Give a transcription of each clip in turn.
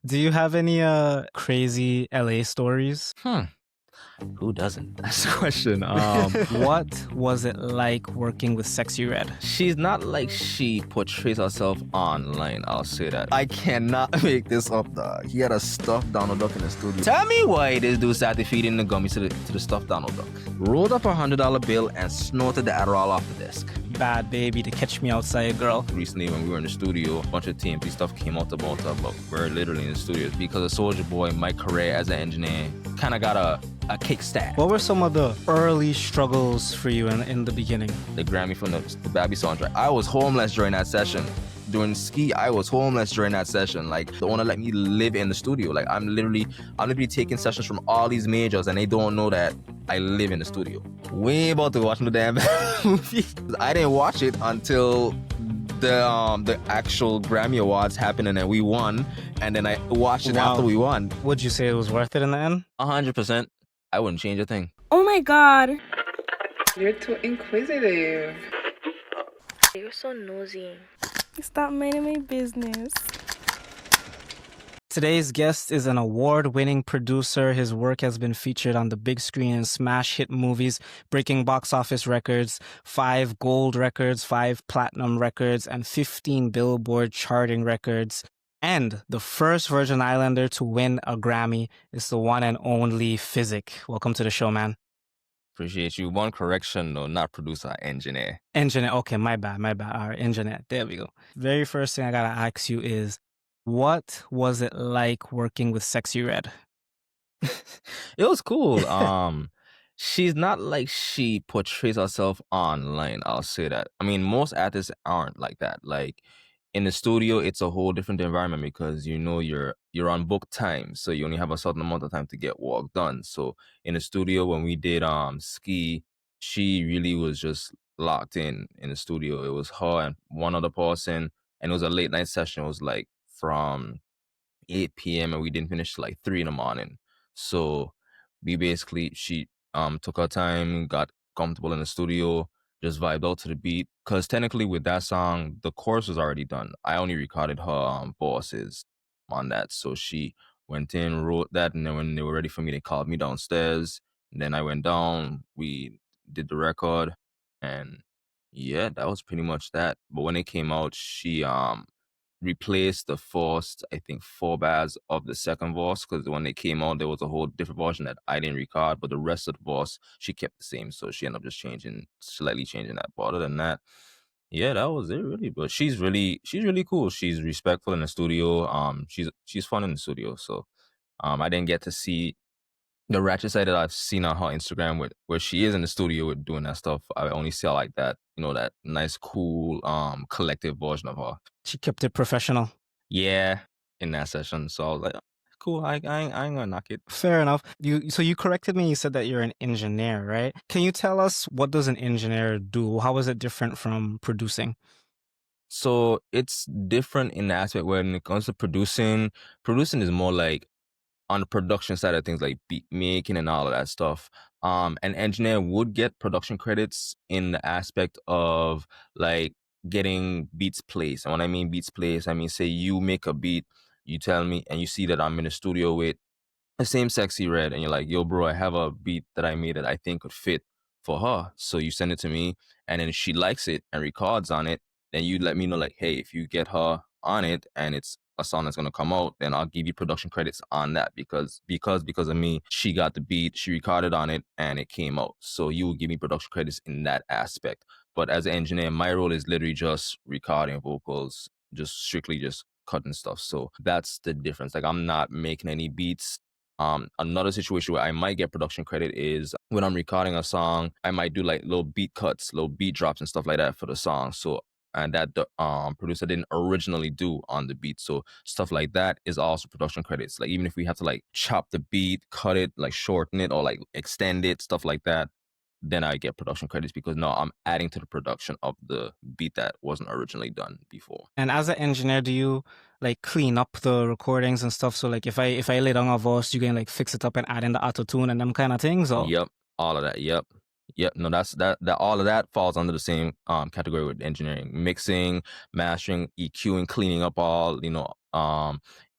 Do you have any crazy LA stories? Who doesn't? That's the question. What was it like working with Sexyy Red? She's not like she portrays herself online, I'll say that. I cannot make this up, dog. He had a stuffed Donald Duck in the studio. Tell me why this dude started feeding the gummies to the stuffed Donald Duck. Rolled up a $100 bill and snorted the Adderall off the desk. Bhad Bhabie to Catch Me Outside Girl. Recently, when we were in the studio, a bunch of TMP stuff came out about us, but we're literally in the studio because of Soulja Boy, my career as an engineer kind of got a kickstart. What were some of the early struggles for you in the beginning? The Grammy from the Bhabie soundtrack. I was homeless during that session. During Sexyy, I was homeless during that session. Like, they want to let me live in the studio. Like, I'm literally taking sessions from all these majors, and they don't know that I live in the studio. We ain't about to watch the damn movie. I didn't watch it until the actual Grammy Awards happened, and then we won. And then I watched it after we won. Would you say it was worth it in the end? 100%. I wouldn't change a thing. Oh my God. You're too inquisitive. You're so nosy. Stop minding my business. Today's guest is an award-winning producer. His work has been featured on the big screen in smash hit movies, breaking box office records, 5 gold records, 5 platinum records, and 15 Billboard charting records. And the first Virgin Islander to win a Grammy is the one and only Physic. Welcome to the show, man. Appreciate you. One correction, though, not producer, engineer. Engineer. Okay, my bad. All right, engineer. There we go. Very first thing I gotta ask you is, what was it like working with Sexyy Red? It was cool. She's not like she portrays herself online, I'll say that. I mean, most artists aren't like that. Like, in the studio, it's a whole different environment because you're on book time, so you only have a certain amount of time to get work done. So in the studio, when we did Sexyy, she really was just locked in the studio. It was her and one other person, and it was a late night session. It was like from 8 p.m. and we didn't finish till like 3 in the morning. So she took her time, got comfortable in the studio, just vibed out to the beat. Cause technically with that song, the chorus was already done. I only recorded her bosses on that. So she went in, wrote that, and then when they were ready for me, they called me downstairs. And then I went down, we did the record, and yeah, that was pretty much that. But when it came out, she replaced the first, I think, 4 bars of the second verse, because when they came out, there was a whole different version that I didn't record, but the rest of the verse, she kept the same, so she ended up just slightly changing that. But other than that, yeah, that was it really. But she's really cool. She's respectful in the studio. She's fun in the studio. So I didn't get to see the ratchet side that I've seen on her Instagram where she is in the studio with doing that stuff. I only see her like that, that nice, cool, collective version of her. She kept it professional. Yeah, in that session. So I was like, cool, I ain't gonna knock it. Fair enough. So you corrected me, you said that you're an engineer, right? Can you tell us, what does an engineer do? How is it different from producing? So it's different in the aspect when it comes to producing is more like on the production side of things, like beat making and all of that stuff. An engineer would get production credits in the aspect of like getting beats placed. And when I mean beats placed, I mean, say you make a beat, you tell me, and you see that I'm in the studio with the same Sexyy Red, and you're like, yo, bro, I have a beat that I made that I think could fit for her. So you send it to me, and then she likes it and records on it. Then you let me know, like, hey, if you get her on it and it's a song that's gonna come out, then I'll give you production credits on that because of me, she got the beat, she recorded on it, and it came out. So you will give me production credits in that aspect. But as an engineer, my role is literally just recording vocals, just strictly just cutting stuff. So that's the difference. Like, I'm not making any beats. Another situation where I might get production credit is when I'm recording a song, I might do like little beat cuts, little beat drops and stuff like that for the song. So, and that the producer didn't originally do on the beat. So stuff like that is also production credits. Like, even if we have to like chop the beat, cut it, like shorten it or like extend it, stuff like that, then I get production credits because now I'm adding to the production of the beat that wasn't originally done before. And as an engineer, do you like clean up the recordings and stuff? So like if I lay down a verse, you can like fix it up and add in the auto tune and them kind of things? Or? Yep, all of that. Yep. Yep, no, that all of that falls under the same category with engineering, mixing, mastering, EQing, cleaning up all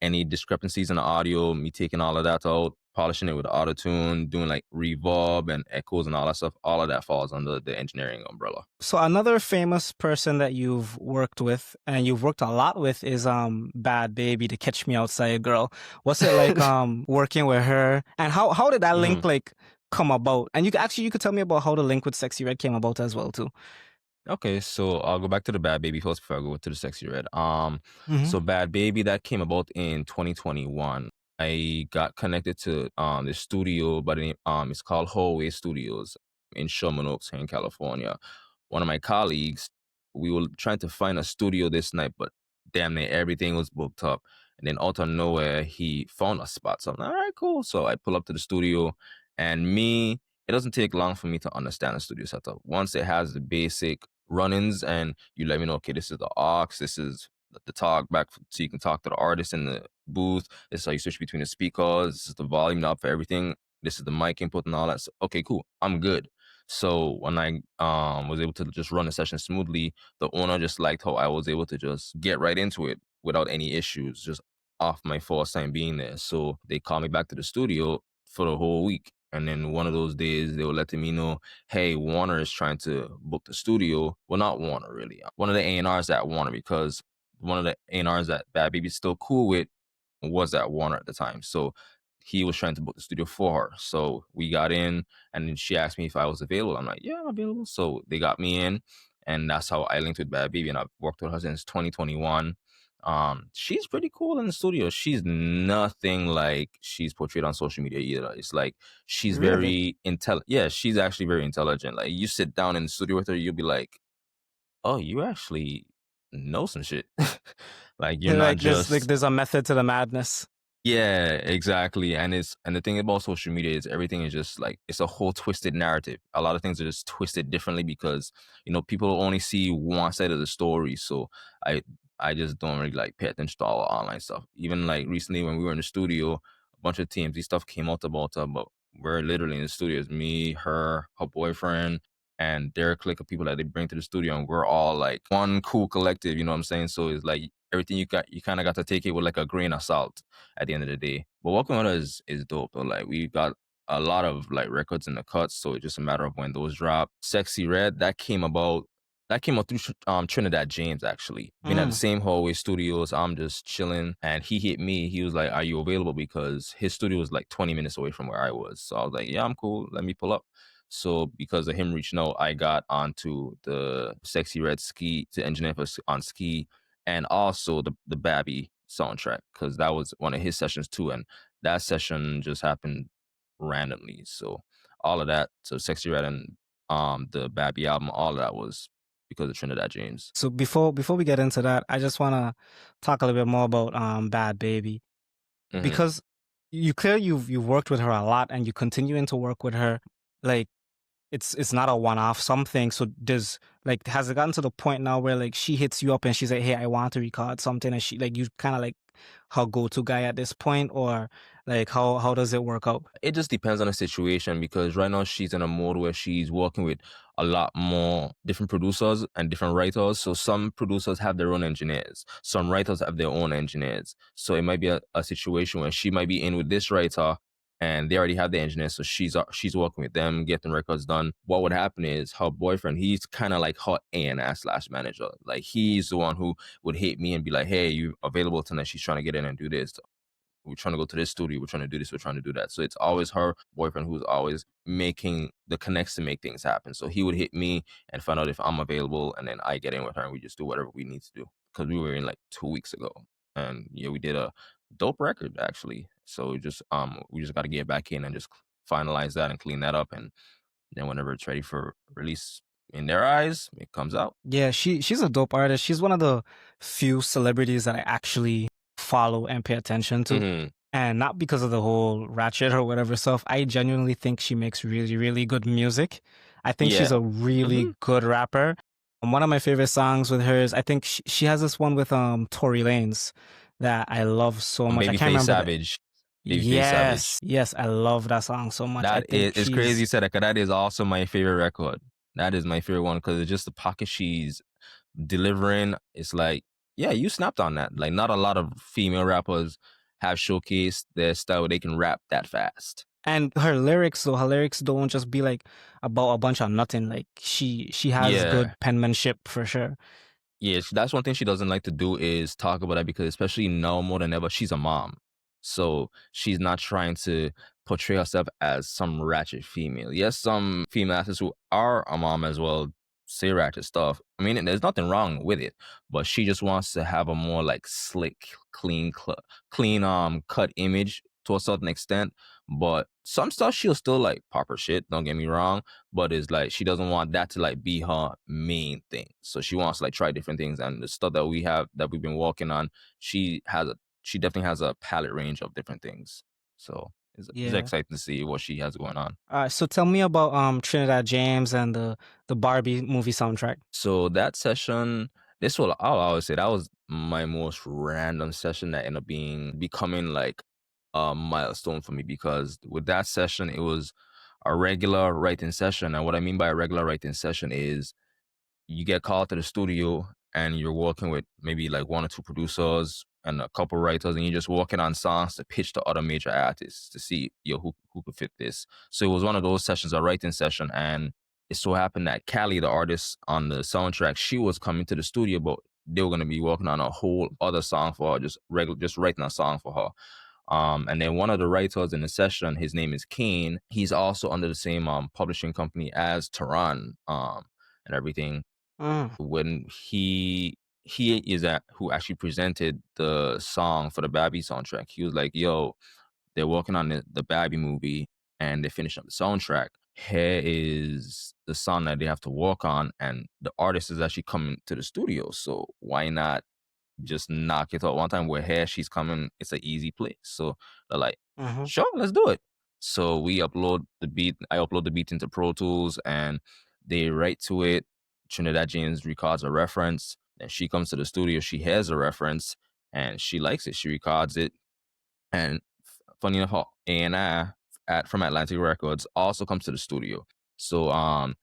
any discrepancies in the audio, me taking all of that out, polishing it with auto tune, doing like reverb and echoes and all that stuff. All of that falls under the engineering umbrella. So another famous person that you've worked with and you've worked a lot with is Bhad Bhabie, the Catch Me Outside girl. What's it like working with her, and how did that link like come about? And you could tell me about how the link with Sexyy Red came about as well too. Okay, so I'll go back to the Bhad Bhabie first before I go to the Sexyy Red. Mhm. So Bhad Bhabie, that came about in 2021. I got connected to the studio, but it's called Hallway Studios in Sherman Oaks here in California. One of my colleagues, we were trying to find a studio this night, but damn near everything was booked up. And then out of nowhere, he found a spot. So I'm like, all right, cool. So I pull up to the studio, and it doesn't take long for me to understand the studio setup. Once it has the basic run-ins and you let me know, okay, this is the aux, this is the talk back so you can talk to the artist in the booth, this is how you switch between the speakers, this is the volume knob for everything, this is the mic input and all that. So, okay, cool, I'm good. So when I was able to just run the session smoothly, the owner just liked how I was able to just get right into it without any issues, just off my first time being there. So they called me back to the studio for the whole week. And then one of those days, they were letting me know, hey, Warner is trying to book the studio. Well, not Warner, really. One of the A&Rs at Warner, because one of the A&Rs that Bhad Bhabie's still cool with was at Warner at the time. So he was trying to book the studio for her. So we got in, and then she asked me if I was available. I'm like, yeah, I'm available. So they got me in, and that's how I linked with Bhad Bhabie, and I've worked with her since 2021. She's pretty cool in the studio. She's nothing like she's portrayed on social media either. It's like she's Really? very intelligent. Yeah, she's actually very intelligent. Like you sit down in the studio with her, you'll be like, oh, you actually know some shit. Like you're not Like just there's a method to the madness. yeah, exactly. And the thing about social media is everything is just like it's a whole twisted narrative. A lot of things are just twisted differently because people only see one side of the story. So I I just don't really like pay attention to all the online stuff. Even like recently when we were in the studio, a bunch of TMZ stuff came out about her, but we're literally in the studio. It's me, her boyfriend, and their clique of people that they bring to the studio, and we're all like one cool collective. You know what I'm saying? So it's like everything you kind of got to take it with like a grain of salt at the end of the day. But working with us is dope though. Like we got a lot of like records in the cuts, so it's just a matter of when those drop. Sexyy Red, that came out through Trinidad James actually. Being at the same hallway studios, I'm just chilling, and he hit me. He was like, "Are you available?" Because his studio was like 20 minutes away from where I was. So I was like, "Yeah, I'm cool. Let me pull up." So because of him reaching out, I got onto the Sexyy Red ski to engineer on ski, and also the Babby soundtrack because that was one of his sessions too, and that session just happened randomly. So all of that, so Sexyy Red and the Babby album, all of that was because of Trinidad James. So before we get into that, I just want to talk a little bit more about Bhad Bhabie, because you've worked with her a lot and you continuing to work with her. Like it's not a one-off something. So has it gotten to the point now where like she hits you up and she's like, hey, I want to record something, and she like you kind of like her go-to guy at this point, or like how does it work out? It just depends on the situation because right now she's in a mode where she's working with a lot more different producers and different writers. So some producers have their own engineers. Some writers have their own engineers. So it might be a situation where she might be in with this writer and they already have the engineers. So she's working with them, getting records done. What would happen is her boyfriend, he's kind of like her A&R/manager. Like he's the one who would hit me and be like, hey, you available tonight? She's trying to get in and do this. We're trying to go to this studio, we're trying to do this, we're trying to do that. So it's always her boyfriend who's always making the connects to make things happen. So he would hit me and find out if I'm available, and then I get in with her and we just do whatever we need to do. Because we were in like 2 weeks ago. And yeah, we did a dope record actually. So we just gotta get back in and just finalize that and clean that up, and then whenever it's ready for release in their eyes, it comes out. Yeah, she's a dope artist. She's one of the few celebrities that I actually follow and pay attention to. And not because of the whole ratchet or whatever stuff. I genuinely think she makes really, really good music. I think she's Yeah. a really good rapper. And one of my favorite songs with hers, I think she has this one with Tory Lanez that I love so much. I can't Babyface remember. Savage. Babyface Savage. Yes, I love that song so much. I That think is, it's crazy you she's said that, 'cause that is also my favorite record. That is my favorite one because it's just the pocket she's delivering. It's like, yeah, you snapped on that. Like, not a lot of female rappers have showcased their style where they can rap that fast. and her lyrics, so her lyrics don't just be like about a bunch of nothing. Like she has good Yeah. penmanship for sure. Yeah, that's one thing she doesn't like to do is talk about that because especially now more than ever, she's a mom. So she's not trying to portray herself as some ratchet female. Yes, some female actors who are a mom as well say ratchet stuff. I mean, there's nothing wrong with it, but she just wants to have a more like slick, clean cut image to a certain extent. But some stuff she'll still like pop her shit, don't get me wrong, but it's like she doesn't want that to like be her main thing. So she wants to like try different things, and the stuff that we've been working on, she definitely has a palette range of different things. So it's Yeah. exciting to see what she has going on. So tell me about Trinidad James and the Barbie movie soundtrack. So that session, I'll always say that was my most random session that ended up becoming like a milestone for me because with that session, it was a regular writing session. And what I mean by a regular writing session is you get called to the studio and you're working with maybe like one or two producers and a couple writers, and you're just working on songs to pitch to other major artists to see who could fit this. So it was one of those sessions, a writing session, and it so happened that Callie, the artist on the soundtrack, she was coming to the studio, but they were gonna be working on a whole other song for her, just writing a song for her. And then one of the writers in the session, his name is Kane. He's also under the same publishing company as Tehran and everything. Mm. When he is at who actually presented the song for the Barbie soundtrack. He was like, "Yo, they're working on the Barbie movie and they finished up the soundtrack. Here is the song that they have to work on, and the artist is actually coming to the studio. So why not just knock it out one time? We're here, she's coming. It's an easy place." So they're like, Mm-hmm. "Sure, let's do it." So we upload the beat. I upload the beat into Pro Tools, and they write to it. Trinidad James records a reference. Then she comes to the studio. She hears a reference, and she likes it. She records it, and funny enough, A&I from Atlantic Records also comes to the studio. So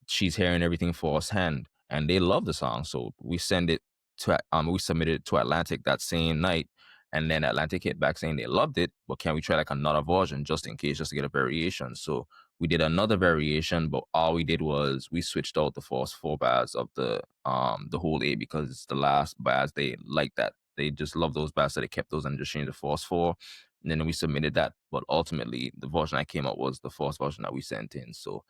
she's hearing everything firsthand, and they love the song. So we submitted it to Atlantic that same night, and then Atlantic hit back saying they loved it, but can we try like another version just in case, just to get a variation? So we did another variation, but all we did was we switched out the first four bars of the whole A because it's the last bars they like that. They just love those bars, so they kept those and just changed the first four. And then we submitted that, but ultimately the version I came up was the first version that we sent in. So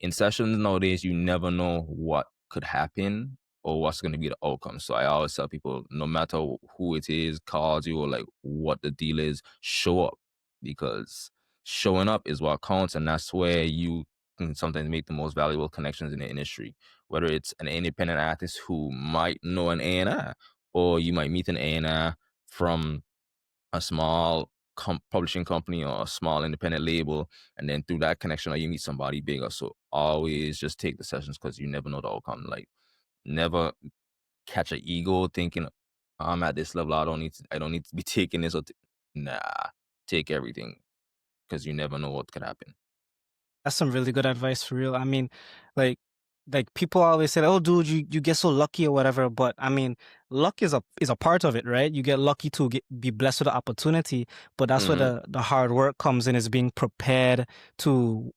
in sessions nowadays, you never know what could happen or what's going to be the outcome. So I always tell people, no matter who it is, calls you or like what the deal is, show up, because showing up is what counts, and that's where you can sometimes make the most valuable connections in the industry. Whether it's an independent artist who might know an A&R, or you might meet an A&R from a small publishing company or a small independent label, and then through that connection, or you meet somebody bigger. So always just take the sessions because you never know the outcome. Like, never catch an ego thinking I'm at this level. I don't need to be taking this. Nah, take everything because you never know what could happen. That's some really good advice for real. I mean, like people always say, "Oh, dude, you get so lucky or whatever." But I mean, luck is a part of it, right? You get lucky to be blessed with the opportunity, but that's where Mhm. the hard work comes in, is being prepared to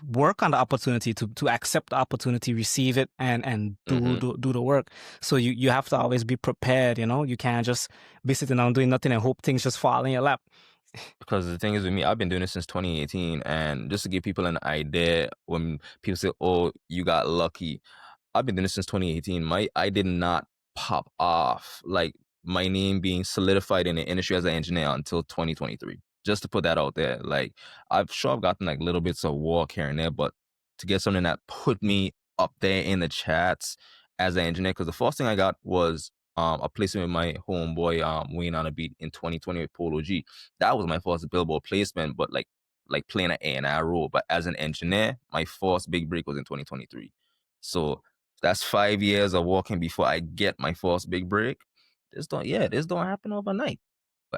work on the opportunity, to accept the opportunity, receive it, and do the work. So you have to always be prepared. You can't just be sitting down doing nothing and hope things just fall in your lap. Because the thing is with me, I've been doing this since 2018, and just to give people an idea, when people say, "Oh, you got lucky," I've been doing this since 2018. I did not pop off like my name being solidified in the industry as an engineer until 2023. Just to put that out there, like I've gotten like little bits of work here and there, but to get something that put me up there in the chats as an engineer, because the first thing I got was a placement with my homeboy Wayne on a beat in 2020 with Polo G. That was my first Billboard placement, but like playing an A&R role. But as an engineer, my first big break was in 2023. So that's 5 years of working before I get my first big break. This don't happen overnight.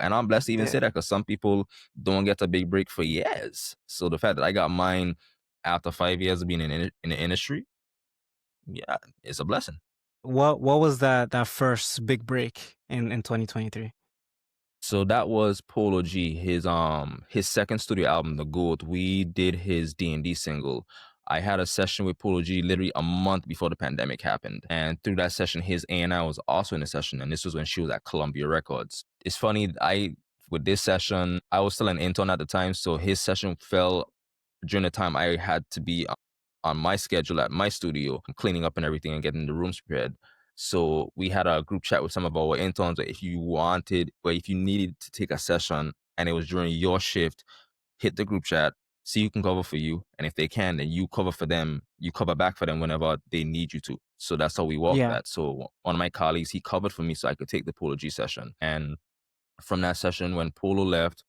And I'm blessed to even Yeah. say that because some people don't get a big break for years. So the fact that I got mine after 5 years of being in the industry, yeah, it's a blessing. What was that first big break in 2023? So that was Polo G, his second studio album, The Goat. We did his D&D single. I had a session with Polo G literally a month before the pandemic happened. And through that session, his A&I was also in the session. And this was when she was at Columbia Records. It's funny, with this session, I was still an intern at the time. So his session fell during the time I had to be on my schedule at my studio, cleaning up and everything and getting the rooms prepared. So we had a group chat with some of our interns that if you needed to take a session and it was during your shift, hit the group chat, see who can cover for you. And if they can, then you cover for them, you cover back for them whenever they need you to. So that's how we walked Yeah. that. So one of my colleagues, he covered for me so I could take the Polo G session. And from that session, when Polo left,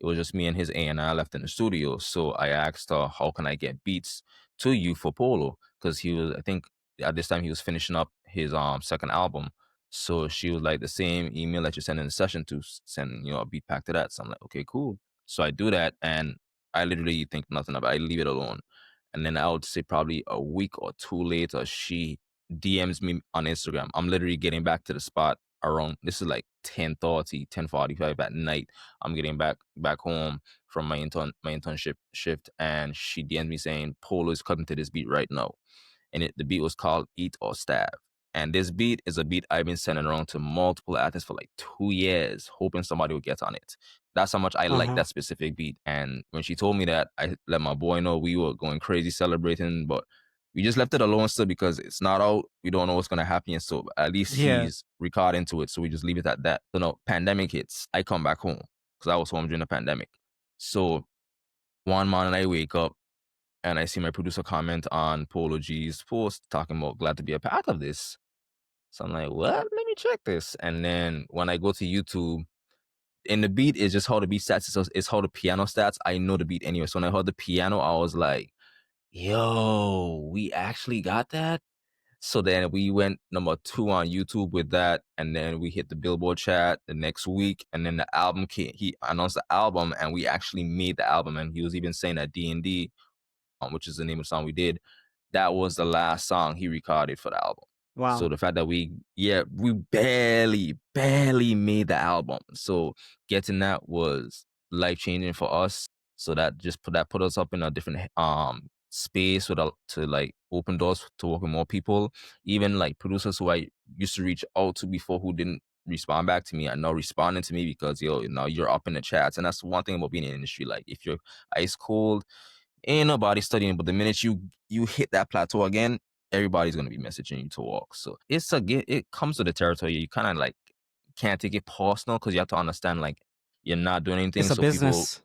it was just me and his A&I left in the studio. So I asked her, how can I get beats to you for Polo? Because I think at this time he was finishing up his second album. So she was like, the same email that you send in the session to send, a beat pack to that. So I'm like, okay, cool. So I do that and I literally think nothing about it. I leave it alone. And then I would say probably a week or two later, she DMs me on Instagram. I'm literally getting back to the spot around, this is like 10:30, 10:45 at night. I'm getting back home from my internship shift, and she DM'd me saying Polo is cutting to this beat right now. And the beat was called Eat or Stab. And this beat is a beat I've been sending around to multiple artists for like 2 years, hoping somebody would get on it. That's how much I like that specific beat. And when she told me that, I let my boy know. We were going crazy celebrating, but we just left it alone still because it's not out. We don't know what's going to happen. So at least Yeah. he's recording to it. So we just leave it at that. So no, pandemic hits. I come back home because I was home during the pandemic. So one morning I wake up and I see my producer comment on Polo G's post talking about glad to be a part of this. So I'm like, what? Let me check this. And then when I go to YouTube, in the beat is just how the beat stats, it's how the piano stats. I know the beat anyway. So when I heard the piano, I was like, yo, we actually got that? So then we went number 2 on YouTube with that, and then we hit the Billboard chat the next week, and then the album came. He announced the album, and we actually made the album, and he was even saying that D&D, which is the name of the song we did, that was the last song he recorded for the album. Wow. So the fact that we barely made the album. So getting that was life-changing for us. So that put us up in a different space to like open doors to work with more people. Even like producers who I used to reach out to before who didn't respond back to me are now responding to me because now you're up in the chats. And that's one thing about being in the industry. Like if you're ice cold, ain't nobody studying, but the minute you hit that plateau again, everybody's gonna be messaging you to walk. So it comes to the territory. You kind of like can't take it personal because you have to understand like you're not doing anything. It's a so people business.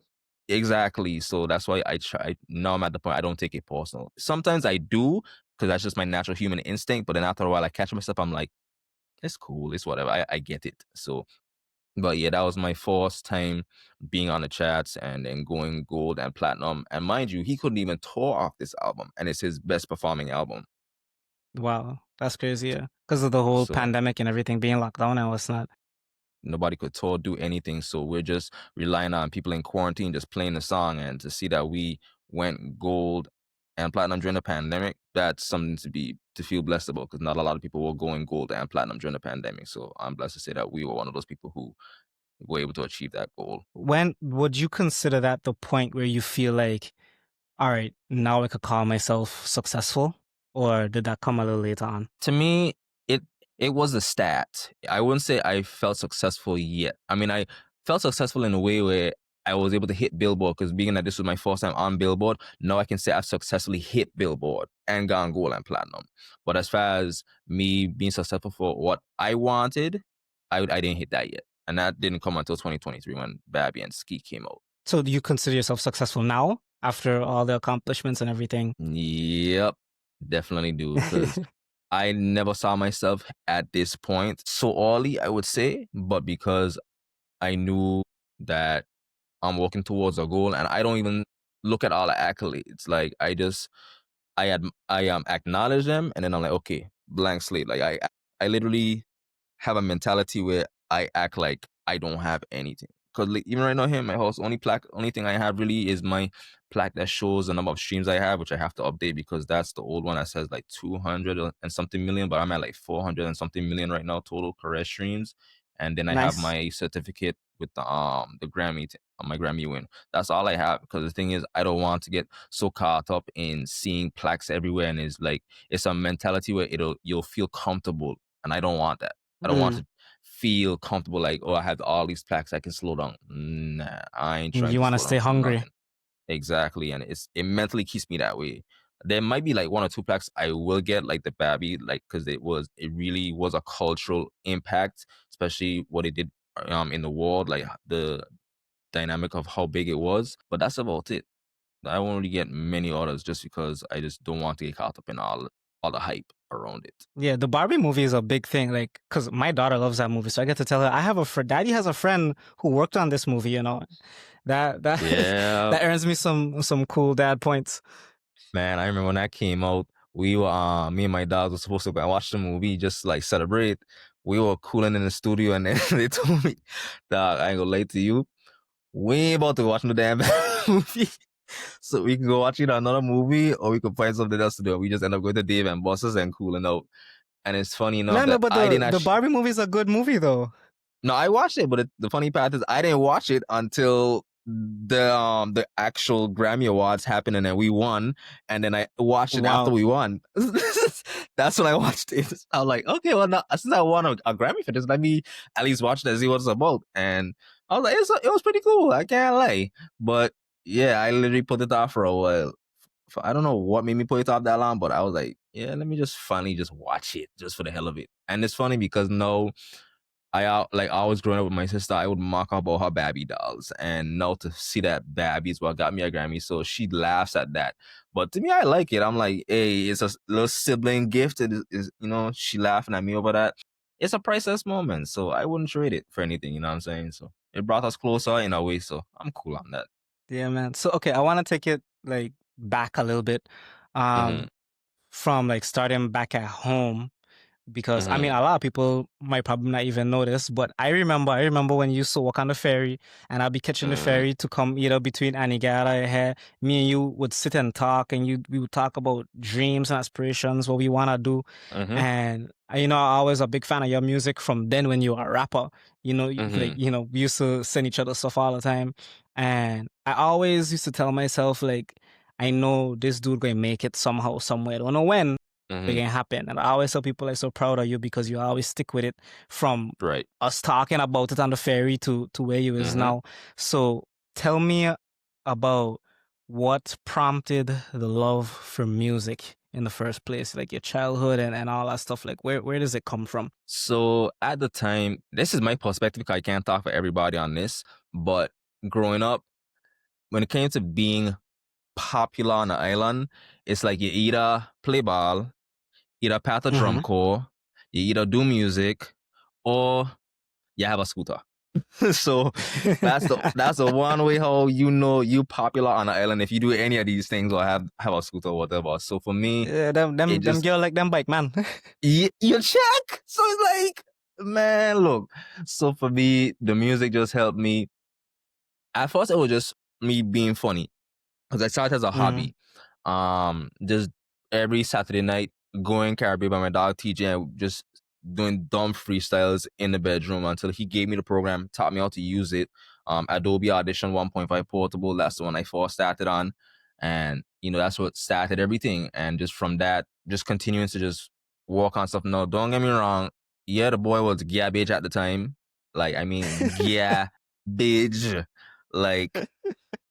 exactly. So that's why I try. Now I'm at the point I don't take it personal. Sometimes I do because that's just my natural human instinct. But then after a while, I catch myself. I'm like, it's cool. It's whatever. I get it. So but yeah, that was my first time being on the charts and then going gold and platinum. And mind you, he couldn't even tour off this album, and it's his best performing album. Wow. That's crazy. Yeah. Because of the whole So pandemic and everything being locked down now, it's not. nobody could tour, do anything. So we're just relying on people in quarantine just playing the song. And to see that we went gold and platinum during the pandemic, that's something to feel blessed about because not a lot of people were going gold and platinum during the pandemic. So I'm blessed to say that we were one of those people who were able to achieve that goal. When would you consider that the point where you feel like, all right, now I could call myself successful? Or did that come a little later on? To me, it was a stat. I wouldn't say I felt successful yet. I mean, I felt successful in a way where I was able to hit Billboard because being that this was my first time on Billboard, now I can say I've successfully hit Billboard and gone gold and platinum. But as far as me being successful for what I wanted, I didn't hit that yet. And that didn't come until 2023 when Bhabie and Sexyy came out. So do you consider yourself successful now after all the accomplishments and everything? Yep, definitely do because I never saw myself at this point so early, I would say, but because I knew that I'm working towards a goal and I don't even look at all the accolades. Like I acknowledge them and then I'm like, okay, blank slate. Like I literally have a mentality where I act like I don't have anything. Cause like, even right now here in my house, only thing I have really is my plaque that shows the number of streams I have, which I have to update because that's the old one that says like 200 and something million, but I'm at like 400 and something million right now total correct streams. And then I have Nice. my certificate with the Grammy, my Grammy win. That's all I have. Because the thing is, I don't want to get so caught up in seeing plaques everywhere, and it's a mentality where you'll feel comfortable, and I don't want that. I don't want Mm. to feel comfortable like, oh, I have all these plaques, I can slow down. Nah, I ain't trying You to want to slow stay down for hungry. nothing. Exactly, and it mentally keeps me that way. There might be like one or two plaques I will get, like the Bhabie, like because it really was a cultural impact, especially what it did in the world, like the dynamic of how big it was. But that's about it. I won't really get many others just because I just don't want to get caught up in all the hype around it. Yeah, the Barbie movie is a big thing, like, because my daughter loves that movie, so I get to tell her I have a friend. Daddy has a friend who worked on this movie. That Yeah, that earns me some cool dad points. man, I remember when that came out. We were me and my dad were supposed to go and watch the movie, just like celebrate. We were cooling in the studio, and then they told me, "Dog, I ain't gonna lie to you. We ain't about to watch no damn movie." So we can go watch either another movie or we could find something else to do. We just end up going to Dave and Bosses and cooling out. And it's funny enough No, that but I didn't the actually. Barbie movie is a good movie though. No, I watched it, but the funny part is I didn't watch it until the actual Grammy Awards happened and then we won, and then I watched it after Wow. we won. That's when I watched it. I was like, okay, well, now, since I won a Grammy for this, let me at least watch it and see what it's about. And I was like, it was pretty cool. I can't lie, but yeah, I literally put it off for a while. I don't know what made me put it off that long, but I was like, yeah, let me just finally just watch it just for the hell of it. And it's funny because no, like I was growing up with my sister, I would mock about her Barbie dolls, and now to see that Barbie is what got me a Grammy, so she laughs at that. But to me, I like it. I'm like, hey, it's a little sibling gift. It is she laughing at me over that. It's a priceless moment, so I wouldn't trade it for anything. You know what I'm saying? So it brought us closer in a way, so I'm cool on that. Yeah, man. So okay, I want to take it like back a little bit, Mm-hmm. from like starting back at home. Because I mean, Mm-hmm. a lot of people might probably not even notice, but I remember when you used to walk on the ferry, and I'd be catching the Mm-hmm. ferry to come either between Anigada here. Me and you would sit and talk, and we would talk about dreams and aspirations, what we wanna do. Mm-hmm. And I always a big fan of your music from then when you were a rapper. Mm-hmm. We used to send each other stuff all the time, and I always used to tell myself like, I know this dude gonna make it somehow, somewhere. I don't know when it Mm-hmm. can happen. And I always tell people I'm so proud of you because you always stick with it from Right. us talking about it on the ferry to where you is Mm-hmm. now. So tell me about what prompted the love for music in the first place, like your childhood and all that stuff. Like where does it come from? So at the time, this is my perspective, 'cause I can't talk for everybody on this, but growing up, when it came to being popular on the island, it's like you either play ball, either pat a drum Mm-hmm. corps, you either do music, or you have a scooter. So that's the one way how you popular on the island if you do any of these things or have a scooter or whatever. So for me, Yeah, them it them them just girl like them bike man. you check. So it's like, man, look. So for me, the music just helped me. At first, it was just me being funny because I started as a Mm-hmm. hobby. Just every Saturday night going Caribbean by my dog TJ and just doing dumb freestyles in the bedroom until he gave me the program, taught me how to use it. Adobe Audition 1.5 Portable, that's the one I first started on. And, that's what started everything. And just from that, just continuing to just work on stuff. No, don't get me wrong. Yeah, the boy was garbage at the time. Like, I mean, garbage. Like,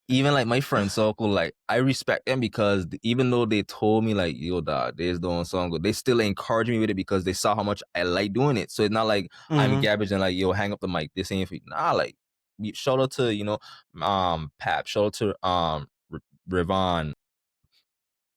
even like my friend circle, like I respect them because even though they told me like, yo, dog, this doing song good, they still encourage me with it because they saw how much I like doing it. So it's not like I'm Mm-hmm. garbage and like, yo, hang up the mic. This ain't for you. Nah, like shout out to Pap, shout out to Rivon,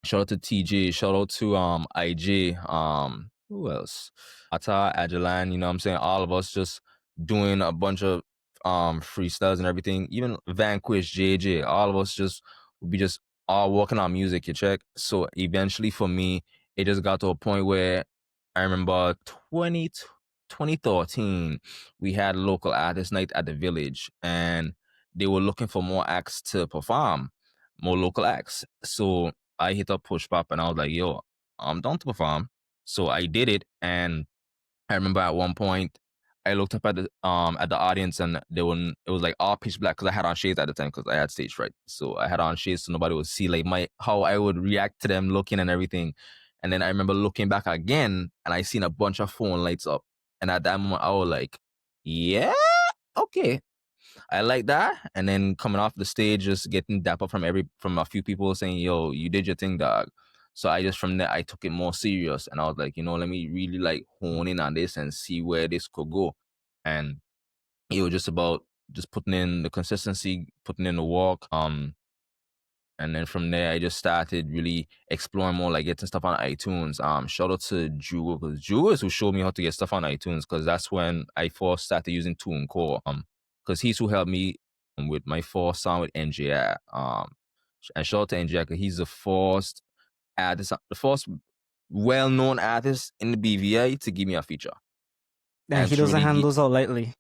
shout out to TJ, shout out to IJ, who else? Ata, Adelan, you know what I'm saying? All of us just doing a bunch of freestyles and everything. Even Vanquish, JJ, all of us just would be just all working on music, you check. So eventually for me, it just got to a point where I remember 2013, we had local artist night at the village, and they were looking for more acts to perform, more local acts. So I hit up Push Pop and I was like, yo, I'm down to perform. So I did it, and I remember at one point I looked up at the audience, and it was like all pitch black because I had on shades at the time because I had stage fright. So I had on shades so nobody would see like how I would react to them looking and everything. And then I remember looking back again, and I seen a bunch of phone lights up. And at that moment I was like, yeah, okay, I like that. And then coming off the stage, just getting dap up from a few people saying, yo, you did your thing, dog. So I just from there I took it more serious, and I was like, let me really like hone in on this and see where this could go. And it was just about just putting in the consistency, putting in the work. And then from there, I just started really exploring more, like getting stuff on iTunes. Shout out to Jugo, because Jugo is who showed me how to get stuff on iTunes, because that's when I first started using TuneCore. Because he's who helped me with my first song with NJI. And shout out to NJI, because he's the first artist, the first well-known artist in the BVI to give me a feature. Yeah, he doesn't hand those out lightly.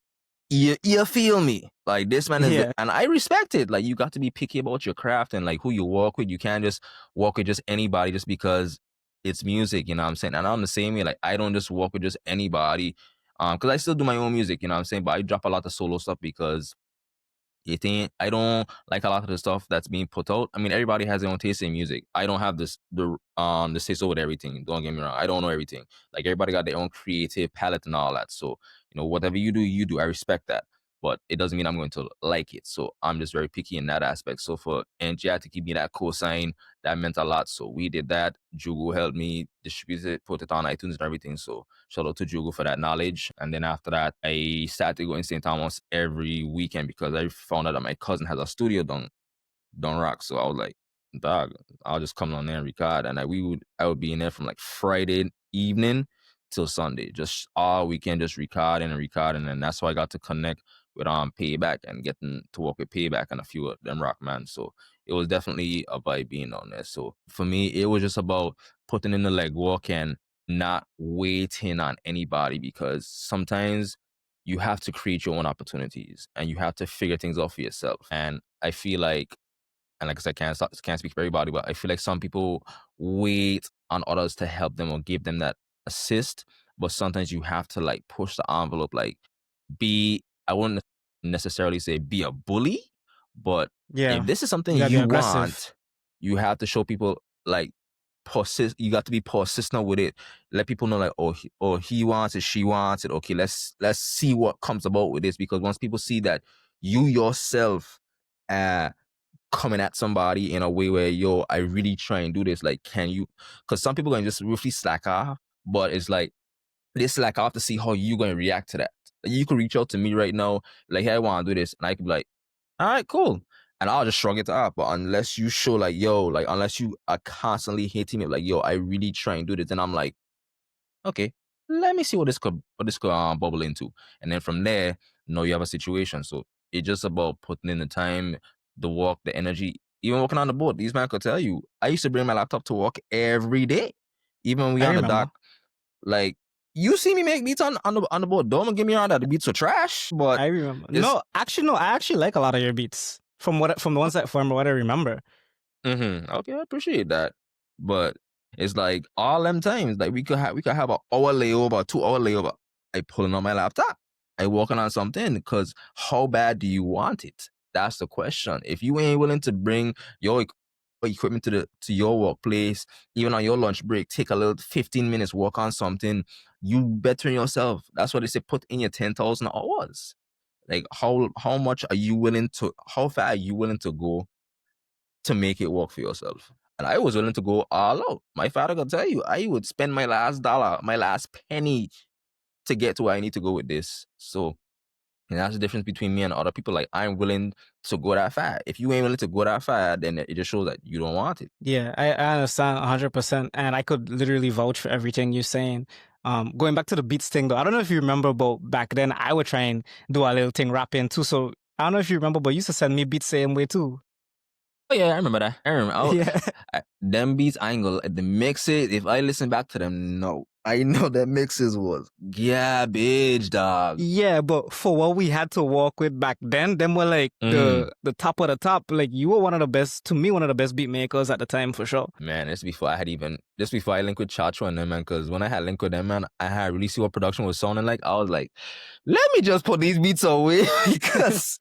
You feel me? Like, this man is, and I respect it. Like, you got to be picky about your craft and like who you work with. You can't just work with just anybody just because it's music, you know what I'm saying? And I'm the same way. Like, I don't just work with just anybody, because I still do my own music, you know what I'm saying? But I drop a lot of solo stuff because I don't like a lot of the stuff that's being put out. I mean, everybody has their own taste in music. I don't have the say so with everything. Don't get me wrong. I don't know everything. Like, everybody got their own creative palette and all that. So, whatever you do, you do. I respect that. But it doesn't mean I'm going to like it. So I'm just very picky in that aspect. So for NGI to give me that cosign, that meant a lot. So we did that. Jugo helped me distribute it, put it on iTunes and everything. So shout out to Jugo for that knowledge. And then after that, I started going to St. Thomas every weekend because I found out that my cousin has a studio down Rock. So I was like, dog, I'll just come on there and record. And I would be in there from like Friday evening till Sunday, just all weekend, just recording. And that's how I got to connect with Payback and getting to work with Payback and a few of them rock man. So it was definitely a vibe being on there. So for me, it was just about putting in the legwork and not waiting on anybody, because sometimes you have to create your own opportunities and you have to figure things out for yourself. And I feel like, and like I said, can't speak for everybody, but I feel like some people wait on others to help them or give them that assist. But sometimes you have to like push the envelope, like I wouldn't necessarily say be a bully, but if this is something you want, you have to show people like persist. You got to be persistent with it. Let people know like, he wants it, she wants it. Okay, let's see what comes about with this, because once people see that you yourself coming at somebody in a way where, yo, I really try and do this, like, can you? Because some people can just roughly slack off, but it's like, they slack off to see how you going to react to that. You could reach out to me right now, like, hey, I want to do this, and I could be like, all right, cool, and I'll just shrug it off. But unless you show like, yo, like, unless you are constantly hitting me like, yo, I really try and do this, then I'm like, okay, let me see what this could bubble into. And then from there, you have a situation. So it's just about putting in the time, the work, the energy. Even working on the boat, these men could tell you, I used to bring my laptop to work every day. Even when we on the dock, like, you see me make beats on the boat. Don't get me wrong that the beats are trash, but I remember. No, I actually like a lot of your beats from the ones from what I remember. Okay, I appreciate that. But it's like all them times, like we could have an hour layover, 2 hour layover. I pulling on my laptop, I working on something, because how bad do you want it? That's the question. If you ain't willing to bring your equipment to your workplace, even on your lunch break, take a little 15 minutes, work on something, you bettering yourself. That's what they say, put in your 10,000 hours. Like, how much are you willing to, how far are you willing to go to make it work for yourself? And I was willing to go all out. My father could tell you, I would spend my last dollar, my last penny to get to where I need to go with this. So, and that's the difference between me and other people. Like, I'm willing to go that far. If you ain't willing to go that far, then it just shows that you don't want it. Yeah, I understand 100%. And I could literally vouch for everything you're saying. Going back to the beats thing, though, I don't know if you remember, but back then I would try and do a little thing rapping too. So I don't know if you remember, but you used to send me beats same way too. Oh yeah, I remember that. I remember. them beats, I ain't gonna the mixes. If I listen back to them, no, I know that mixes was garbage, dog. Yeah, but for what we had to walk with back then, them were like the top of the top. Like you were one of the best, to me, one of the best beat makers at the time for sure. Man, this before I linked with Chacho and them, man, because when I had linked with them, man, I had really see what production was sounding like. I was like, let me just put these beats away because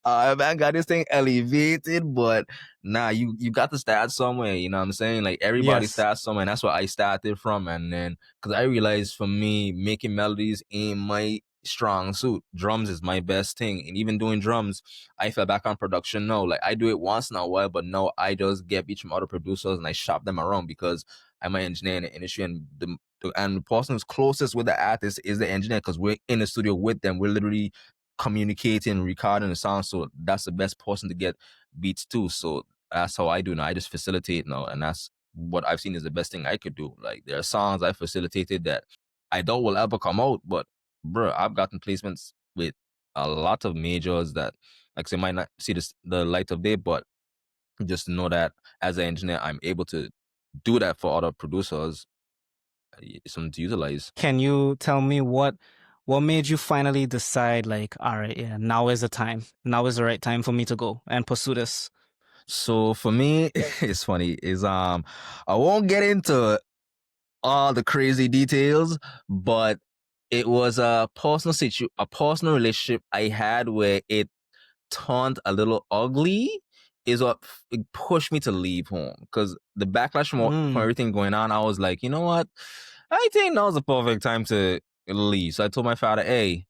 man got this thing elevated, but nah, you got to start somewhere, you know what I'm saying? Like everybody starts somewhere, and that's where I started from. And then because I realized for me, making melodies ain't my strong suit. Drums is my best thing. And even doing drums, I fell back on production now. Like I do it once in a while, but no, I just get beats from other producers and I shop them around because I'm an engineer in the industry, and the person who's closest with the artist is the engineer because we're in the studio with them. We're literally communicating, recording the sound. So that's the best person to get beats to. So that's how I do now. I just facilitate now, and that's what I've seen is the best thing I could do. Like there are songs I facilitated that I doubt will ever come out, but bro, I've gotten placements with a lot of majors that like they might not see the light of day, but just to know that as an engineer, I'm able to do that for other producers. Something to utilize. Can you tell me what made you finally decide, like, all right, yeah, now is the time. Now is the right time for me to go and pursue this? So for me, it's funny. I won't get into all the crazy details, but it was a personal relationship I had where it turned a little ugly. Is what it pushed me to leave home because the backlash from everything going on. I was like, you know what? I think now's the perfect time to leave. So I told my father, hey,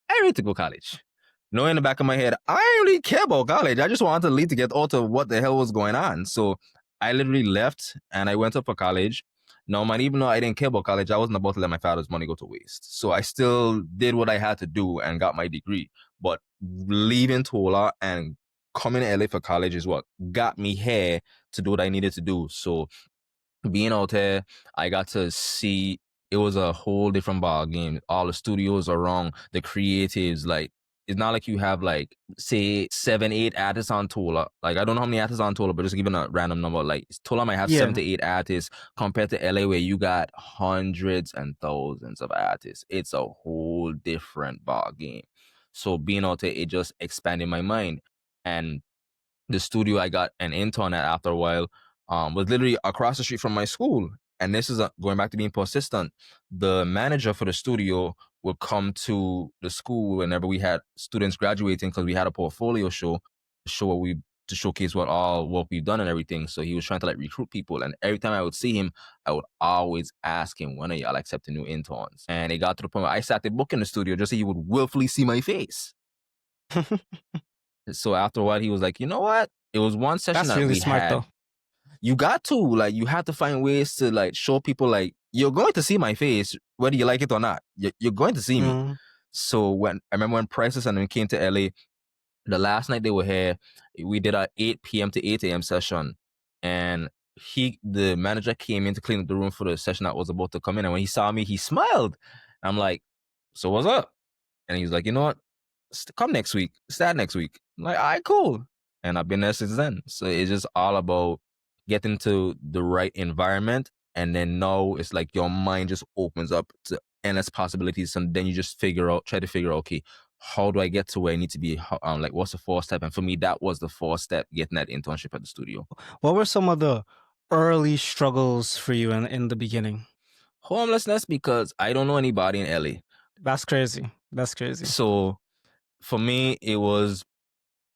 I ready to go college. No, in the back of my head, I didn't really care about college. I just wanted to leave to get out of what the hell was going on. So I literally left and I went up for college. No, man, even though I didn't care about college, I wasn't about to let my father's money go to waste. So I still did what I had to do and got my degree. But leaving Tola and coming to LA for college is what got me here to do what I needed to do. So being out there, I got to see it was a whole different ball game. All the studios around, the creatives, like it's not like you have like say 7, 8 artists on Tola. Like I don't know how many artists on Tola, but just giving a random number. Like Tola might have 7 to 8 artists compared to LA where you got hundreds and thousands of artists. It's a whole different ball game. So being out there, it just expanded my mind. And the studio I got an intern at after a while was literally across the street from my school. And this is going back to being persistent. The manager for the studio would come to the school whenever we had students graduating because we had a portfolio show to showcase what all work we've done and everything. So he was trying to like recruit people. And every time I would see him, I would always ask him, when are y'all accepting new interns? And it got to the point where I started booking the studio just so he would willfully see my face. So after a while, he was like, you know what? It was one session That's really smart, had. though. You got to, like, you have to find ways to, like, show people, like, you're going to see my face, whether you like it or not. You're going to see me. So I remember when Prices and them came to LA, the last night they were here, we did a 8 p.m. to 8 a.m. session. And the manager came in to clean up the room for the session that was about to come in. And when he saw me, he smiled. I'm like, so what's up? And he's like, you know what? Come next week. Start next week. I'm like, all right, cool. And I've been there since then. So it's just all about getting to the right environment. And then now it's like your mind just opens up to endless possibilities. And then you just try to figure out, okay, how do I get to where I need to be? Like, what's the first step? And for me, that was the first step, getting that internship at the studio. What were some of the early struggles for you in the beginning? Homelessness, because I don't know anybody in LA. That's crazy. So for me, it was,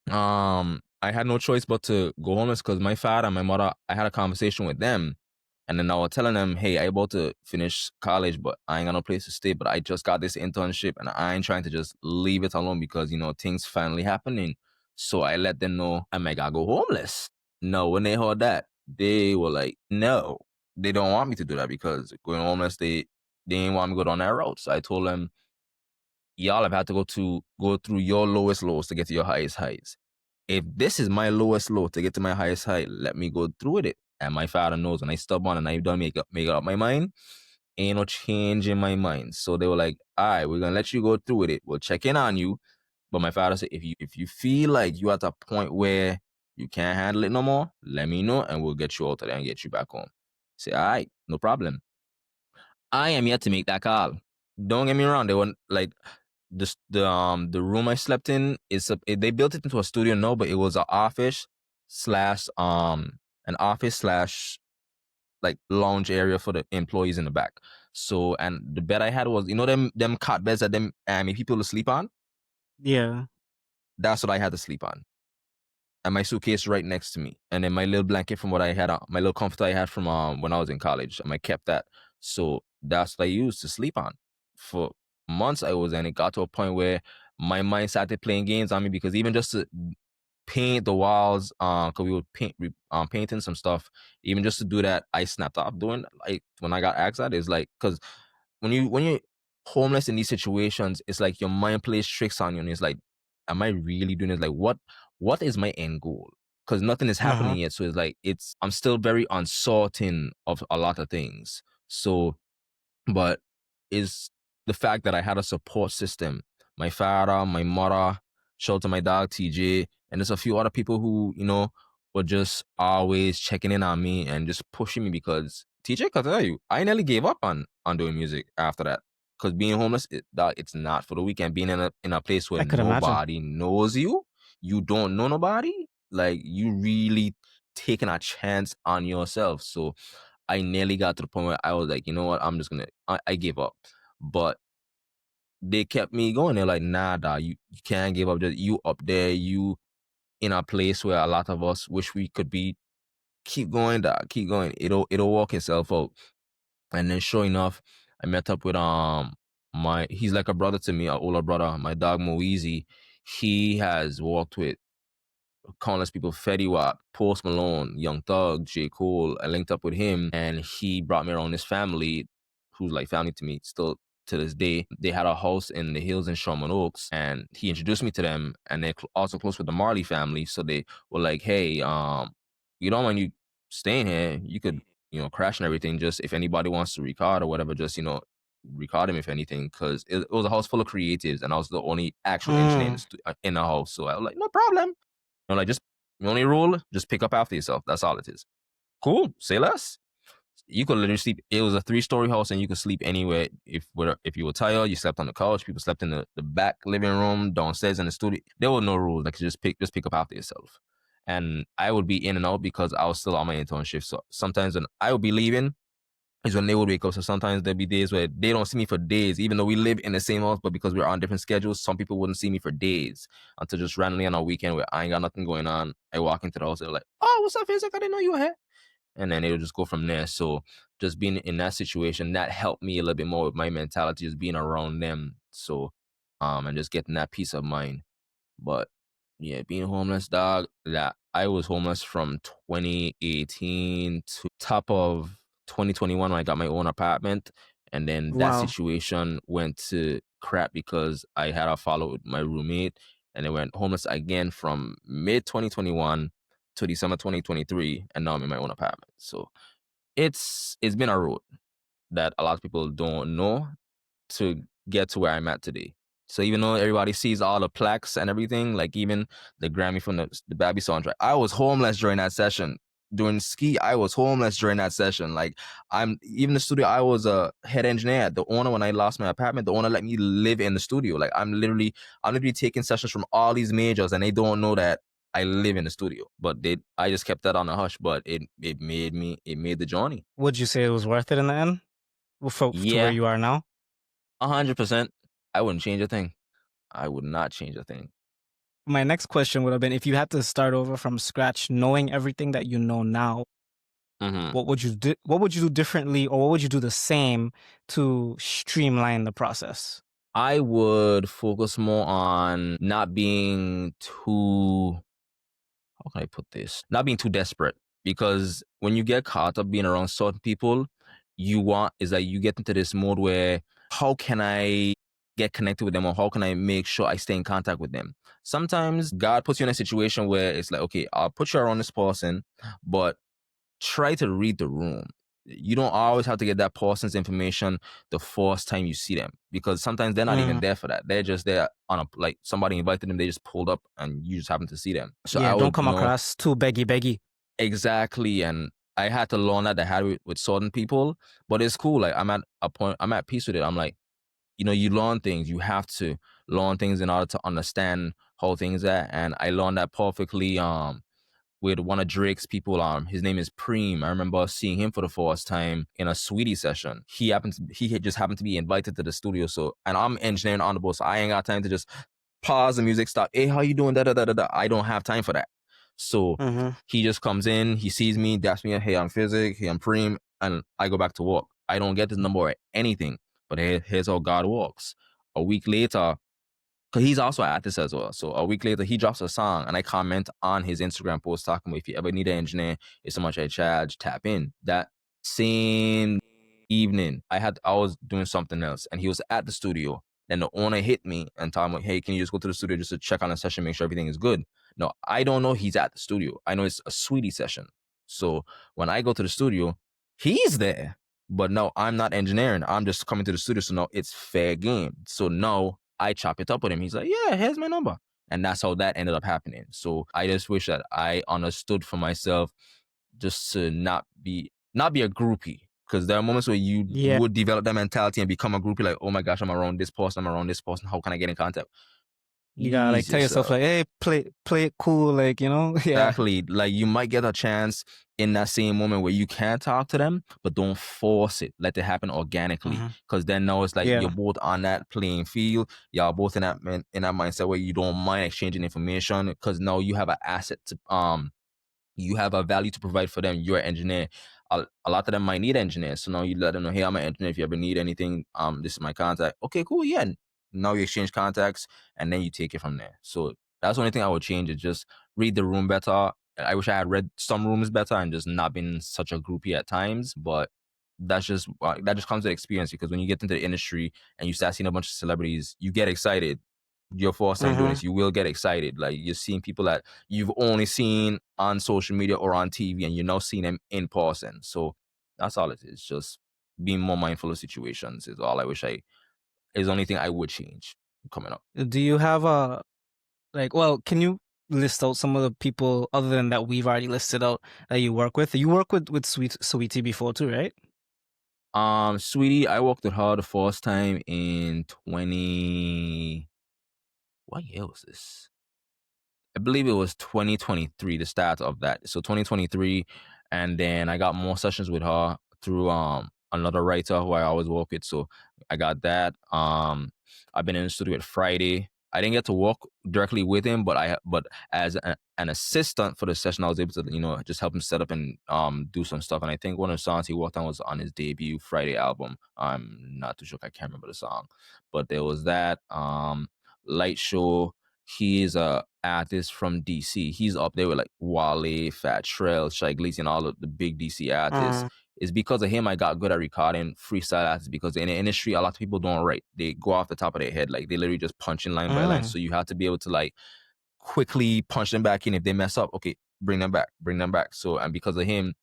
I had no choice but to go homeless because my father and my mother, I had a conversation with them. And then I was telling them, hey, I about to finish college, but I ain't got no place to stay. But I just got this internship and I ain't trying to just leave it alone because, you know, things finally happening. So I let them know I might gotta go homeless. No, when they heard that, they were like, no, they don't want me to do that because going homeless, they didn't want me to go down that road. So I told them, y'all have had to go through your lowest lows to get to your highest heights. If this is my lowest low to get to my highest height, let me go through with it. And my father knows when I stubborn and I don't make up my mind, ain't no change in my mind. So they were like, all right, we're gonna let you go through with it. We'll check in on you. But my father said, if you feel like you're at a point where You can't handle it no more. Let me know, and we'll get you out of there and get you back home. Say, all right, no problem. I am yet to make that call. Don't get me wrong. They weren't like the room I slept in they built it into a studio, no, but it was an office slash like lounge area for the employees in the back. So, and the bed I had was, them cot beds that them people to sleep on. Yeah. That's what I had to sleep on. And my suitcase right next to me, and then my little blanket from what I had, my little comforter I had from when I was in college. I kept that. So that's what I used to sleep on for months. And it got to a point where my mind started playing games on me, because even just to paint the walls, because we were painting some stuff, even just to do that, I snapped off doing. Like when I got asked that, it's like, because when you're homeless in these situations, it's like your mind plays tricks on you, and it's like, am I really doing this? Like, what is my end goal? Because nothing is happening yet. So it's like, I'm still very uncertain of a lot of things. So, but is the fact that I had a support system. My father, my mother, shout out to my dog TJ, and there's a few other people who, were just always checking in on me and just pushing me, because TJ, can tell you, I nearly gave up on doing music after that. Because being homeless, it's not for the weekend. Being in a place where I could imagine. nobody knows you, you don't know nobody, like, you really taking a chance on yourself. So I nearly got to the point where I was like, you know what, I'm just gonna, I gave up. But they kept me going. They're like, nah, dog, you can't give up. Just you up there, you in a place where a lot of us wish we could be. Keep going, dog, keep going. It'll work itself out. And then sure enough, I met up with he's like a brother to me, an older brother, my dog Moeezy. He has worked with countless people, Fetty Wap, Post Malone, Young Thug, J. Cole. I linked up with him, and he brought me around his family, who's like family to me still to this day. They had a house in the hills in Sherman Oaks, and he introduced me to them, and they're also close with the Marley family. So they were like, hey, you don't mind you staying here, you could, crash and everything. Just if anybody wants to record or whatever, just, record him if anything, because it was a house full of creatives, and I was the only actual engineer in the house. So I was like, no problem. Like, just, the only rule, just pick up after yourself. That's all it is. Cool. Say less. You could literally sleep. It was a 3-story house, and you could sleep anywhere. If you were tired, you slept on the couch. People slept in the back living room, downstairs in the studio. There were no rules. Like, just pick up after yourself. And I would be in and out because I was still on my internship. So sometimes when I would be leaving, is when they would wake up. So sometimes there'd be days where they don't see me for days, even though we live in the same house, but because we're on different schedules, some people wouldn't see me for days, until just randomly on a weekend where I ain't got nothing going on. I walk into the house, they're like, oh, what's up, Physic? I didn't know you were here. And then it would just go from there. So just being in that situation, that helped me a little bit more with my mentality, just being around them. So, and just getting that peace of mind. But yeah, being homeless, dog, that I was homeless from 2018 to top of 2021 when I got my own apartment. And then that situation went to crap because I had a fallout with my roommate, and I went homeless again from mid 2021 to December 2023, and now I'm in my own apartment. So it's been a road that a lot of people don't know to get to where I'm at today. So even though everybody sees all the plaques and everything, like even the Grammy from the Bhabie soundtrack, I was homeless during that session. During ski, I was homeless during that session. Like, I'm even the studio, I was a head engineer at the owner. When I lost my apartment, the owner let me live in the studio. Like, I'm literally taking sessions from all these majors, and they don't know that I live in the studio. But I just kept that on the hush. But it made the journey. Would you say it was worth it in the end? To where you are now? 100%. I wouldn't change a thing. I would not change a thing. My next question would have been, if you had to start over from scratch, knowing everything that you know now, what would you do? What would you do differently, or what would you do the same to streamline the process? I would focus more on not being too, how can I put this? Not being too desperate. Because when you get caught up being around certain people, you get into this mode where, how can I get connected with them, or how can I make sure I stay in contact with them? Sometimes God puts you in a situation where it's like, okay, I'll put you around this person, but try to read the room. you don't always have to get that person's information the first time you see them, because sometimes they're not even there for that. They're just there on a, like, somebody invited them, they just pulled up and you just happen to see them. So Yeah, I don't would, come across too beggy. exactly. And I had to learn that I had with certain people, but it's cool. Like, I'm at a point, I'm at peace with it. I'm like, you learn things. You have to learn things in order to understand how things are. And I learned that perfectly with one of Drake's people. His name is Preem. I remember seeing him for the first time in a Sweetie session. He had just happened to be invited to the studio. So, and I'm engineering on the board, so I ain't got time to just pause the music, stop. Hey, how you doing? Da da da da da. I don't have time for that. So he just comes in, he sees me, daps me, hey, I'm Physic, hey, I'm Preem, and I go back to work. I don't get his number or anything, but here's how God works. A week later, because he's also an artist as well. So a week later, he drops a song, and I comment on his Instagram post talking about, if you ever need an engineer, it's so much I charge, tap in. That same evening, I was doing something else, and he was at the studio. Then the owner hit me and told me, hey, can you just go to the studio just to check on the session, make sure everything is good? No, I don't know he's at the studio. I know it's a Sweetie session. So when I go to the studio, he's there. But no, I'm not engineering. I'm just coming to the studio. So no, it's fair game. So no, I chop it up with him. He's like, yeah, here's my number. And that's how that ended up happening. So I just wish that I understood for myself just to not be a groupie. Because there are moments where you would develop that mentality and become a groupie, like, oh my gosh, I'm around this person, how can I get in contact? You gotta like tell yourself like, hey, play it cool, like, yeah. Exactly. Like, you might get a chance in that same moment where you can talk to them, but don't force it. Let it happen organically. Because then now it's like you're both on that playing field. Y'all both in that mindset where you don't mind exchanging information, because now you have an asset to you have a value to provide for them. You're an engineer. A lot of them might need engineers. So now you let them know, hey, I'm an engineer. If you ever need anything, this is my contact. Okay, cool. Yeah. Now you exchange contacts, and then you take it from there. So that's the only thing I would change, is just read the room better. I wish I had read some rooms better and just not been such a groupie at times. But that just comes with experience, because when you get into the industry and you start seeing a bunch of celebrities, you get excited. Your first time doing this, you will get excited. Like, you're seeing people that you've only seen on social media or on TV, and you're now seeing them in person. So that's all it is. Just being more mindful of situations is all I wish is the only thing I would change coming up. Do you have can you list out some of the people other than that we've already listed out that you work with? You work with Sweetie before too, right? Sweetie, I worked with her the first time in what year was this? I believe it was 2023, the start of that. So 2023, and then I got more sessions with her through another writer who I always work with. So I got that. I've been in the studio with Friday. I didn't get to work directly with him, but as an assistant for the session, I was able to just help him set up and do some stuff. And I think one of the songs he worked on was on his debut Friday album. I'm not too sure. I can't remember the song, but there was that. Light Show. He is a artist from DC. He's up there with like Wale, Fat Trell, Shy Gleason, and all of the big DC artists. It's because of him I got good at recording freestyle artists, because in the industry, a lot of people don't write. They go off the top of their head. Like, they literally just punch in line by line. So you have to be able to like quickly punch them back in. If they mess up, okay, bring them back. So, and because of him,